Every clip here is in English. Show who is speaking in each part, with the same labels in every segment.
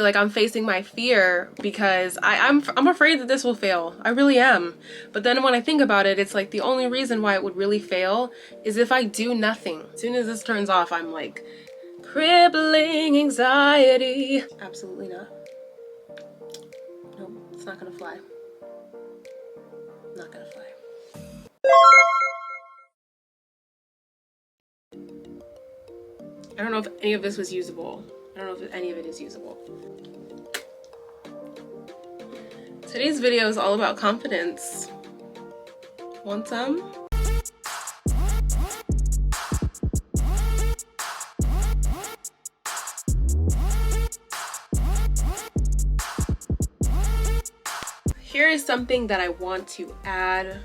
Speaker 1: Like, I'm facing my fear because I'm afraid that this will fail. I really am. But then when I think about it, it's like the only reason why it would really fail is if I do nothing. As soon as this turns off, I'm like, crippling anxiety. Absolutely not. Nope, it's not gonna fly. Not gonna fly. I don't know if any of this was usable. I don't know if any of it is usable. Today's video is all about confidence. Want some? Here is something that I want to add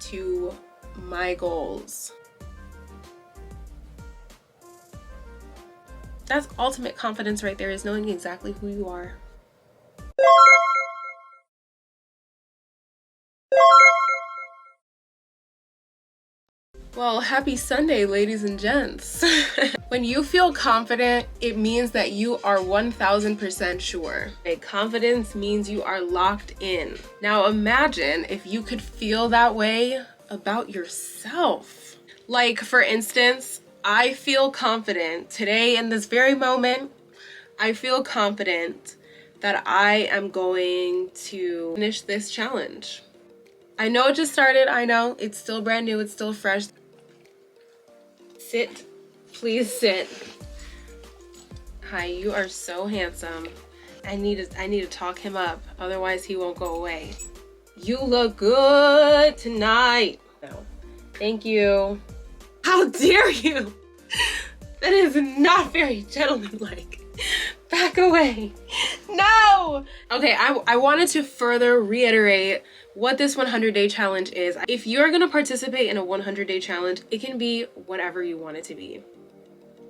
Speaker 1: to my goals. That's ultimate confidence right there, is knowing exactly who you are. Well, happy Sunday, ladies and gents. When you feel confident, it means that you are 1000% sure. Confidence means you are locked in. Now imagine if you could feel that way about yourself. Like, for instance, I feel confident today in this very moment. I feel confident that I am going to finish this challenge. I know it just started. I know it's still brand new. It's still fresh. Sit, please sit. Hi, you are so handsome. I need to talk him up, otherwise he won't go away. You look good tonight. No, thank you. How dare you? That is not very gentlemanlike. Back away. No! Okay, I wanted to further reiterate what this 100-day challenge is. If you're gonna participate in a 100-day challenge, it can be whatever you want it to be.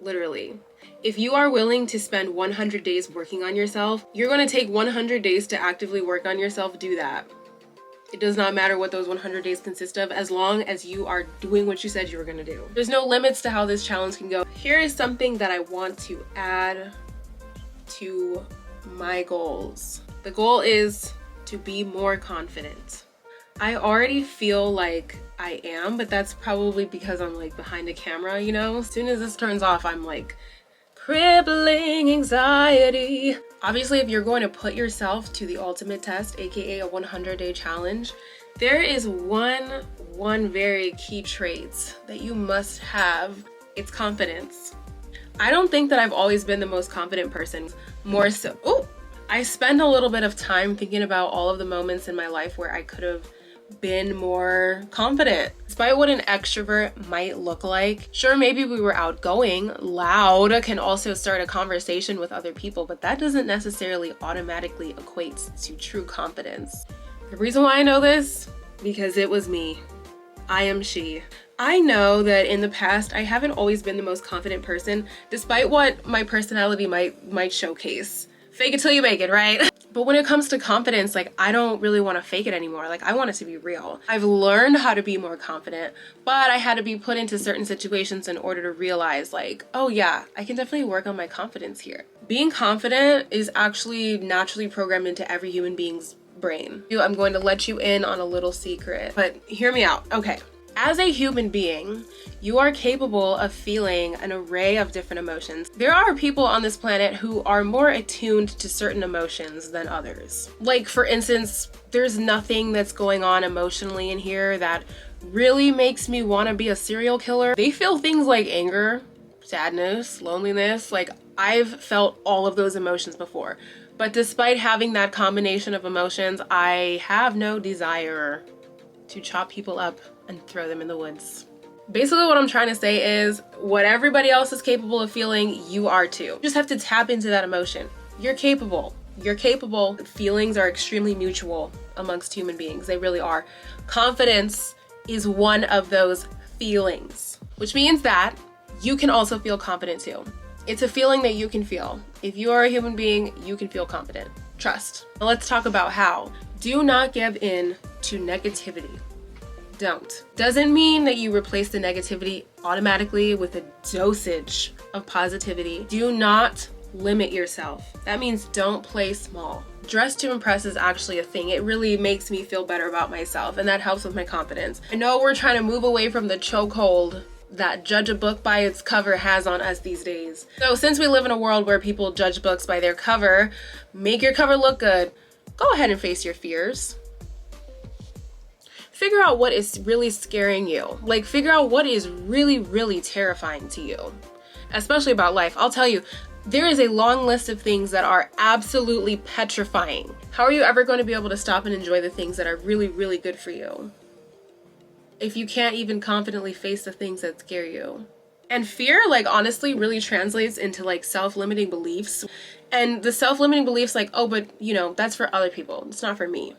Speaker 1: Literally. If you are willing to spend 100 days working on yourself, you're gonna take 100 days to actively work on yourself, do that. It does not matter what those 100 days consist of, as long as you are doing what you said you were gonna do. There's no limits to how this challenge can go. Here is something that I want to add to my goals. The goal is to be more confident. I already feel like I am, but that's probably because I'm like behind the camera, you know? As soon as this turns off, I'm like, crippling anxiety. Obviously, if you're going to put yourself to the ultimate test, aka a 100-day challenge, there is one very key trait that you must have. It's confidence. I don't think that I've always been the most confident person. More so, I spend a little bit of time thinking about all of the moments in my life where I could have been more confident. Despite what an extrovert might look like, sure, maybe we were outgoing, loud, can also start a conversation with other people, but that doesn't necessarily automatically equate to true confidence. The reason why I know this, because it was me. I am she. I know that in the past, I haven't always been the most confident person, despite what my personality might showcase. Fake it till you make it, right? But when it comes to confidence, like, I don't really want to fake it anymore. Like, I want it to be real. I've learned how to be more confident, but I had to be put into certain situations in order to realize, like, oh yeah, I can definitely work on my confidence here. Being confident is actually naturally programmed into every human being's brain. I'm going to let you in on a little secret, but hear me out. Okay. As a human being, you are capable of feeling an array of different emotions. There are people on this planet who are more attuned to certain emotions than others. Like, for instance, there's nothing that's going on emotionally in here that really makes me want to be a serial killer. They feel things like anger, sadness, loneliness. Like, I've felt all of those emotions before. But despite having that combination of emotions, I have no desire to chop people up and throw them in the woods. Basically, what I'm trying to say is, what everybody else is capable of feeling, you are too. You just have to tap into that emotion. You're capable. You're capable. Feelings are extremely mutual amongst human beings. They really are. Confidence is one of those feelings, which means that you can also feel confident too. It's a feeling that you can feel. If you are a human being, you can feel confident. Trust. Now let's talk about how. Do not give in to negativity. Don't. Doesn't mean that you replace the negativity automatically with a dosage of positivity. Do not limit yourself. That means don't play small. Dress to impress is actually a thing. It really makes me feel better about myself, and that helps with my confidence. I know we're trying to move away from the chokehold that judge a book by its cover has on us these days. So since we live in a world where people judge books by their cover, make your cover look good. Go ahead and face your fears. Figure out what is really scaring you. Like, figure out what is really, really terrifying to you, especially about life. I'll tell you, there is a long list of things that are absolutely petrifying. How are you ever going to be able to stop and enjoy the things that are really, really good for you if you can't even confidently face the things that scare you? And fear, like, honestly really translates into like self-limiting beliefs. And the self-limiting beliefs, like, oh, but you know, that's for other people, it's not for me.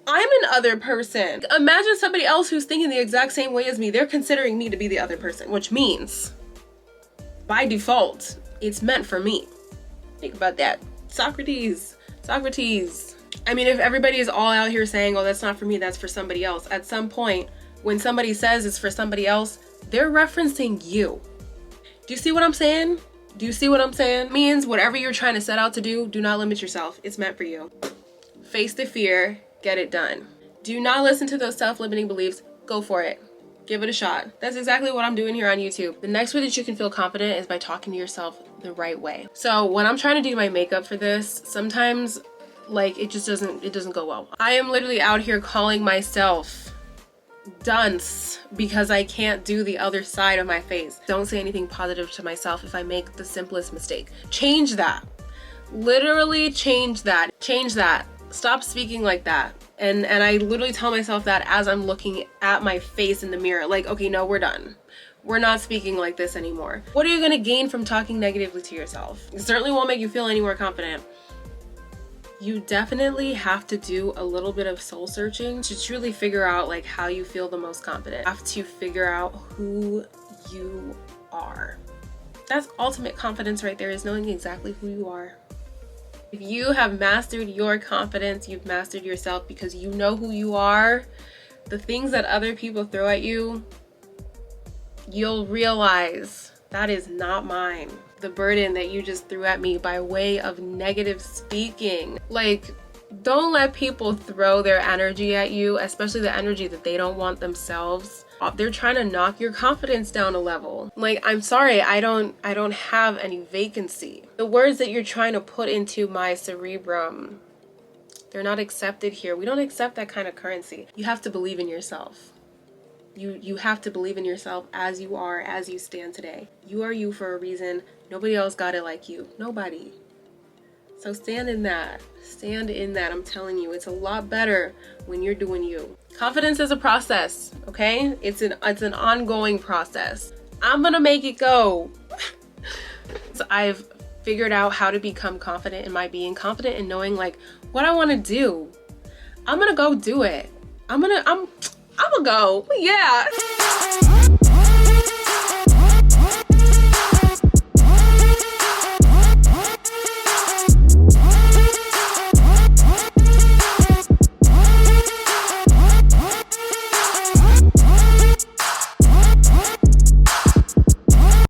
Speaker 1: I'm an other person. Imagine somebody else who's thinking the exact same way as me. They're considering me to be the other person, which means by default, it's meant for me. Think about that. Socrates. I mean, if everybody is all out here saying, oh, that's not for me, that's for somebody else, at some point, when somebody says it's for somebody else, they're referencing you. Do you see what I'm saying? It means whatever you're trying to set out to do not limit yourself. It's meant for you. Face the fear, get it done. Do not listen to those self-limiting beliefs. Go for it. Give it a shot. That's exactly what I'm doing here on YouTube. The next way that you can feel confident is by talking to yourself the right way. So when I'm trying to do my makeup for this, sometimes like it doesn't go well. I am literally out here calling myself dunce because I can't do the other side of my face. Don't say anything positive to myself if I make the simplest mistake. Change that. Literally change that. Stop speaking like that. And I literally tell myself that as I'm looking at my face in the mirror, like, okay, no, we're done. We're not speaking like this anymore. What are you gonna gain from talking negatively to yourself? It certainly won't make you feel any more confident. You definitely have to do a little bit of soul searching to truly figure out like how you feel the most confident. You have to figure out who you are. That's ultimate confidence right there, is knowing exactly who you are. If you have mastered your confidence, you've mastered yourself because you know who you are. The things that other people throw at you, you'll realize that is not mine. The burden that you just threw at me by way of negative speaking. Like, don't let people throw their energy at you, especially the energy that they don't want themselves. They're trying to knock your confidence down a level. Like, I'm sorry, I don't have any vacancy. The words that you're trying to put into my cerebrum, they're not accepted here. We don't accept that kind of currency. You have to believe in yourself. You have to believe in yourself as you are, as you stand today. You are you for a reason. Nobody else got it like you. Nobody. So stand in that. Stand in that. I'm telling you, it's a lot better when you're doing you. Confidence is a process, okay? It's an ongoing process. I'm gonna make it go. So I've figured out how to become confident in my being, confident in knowing like what I want to do. I'm gonna go do it. I'm gonna go. Yeah.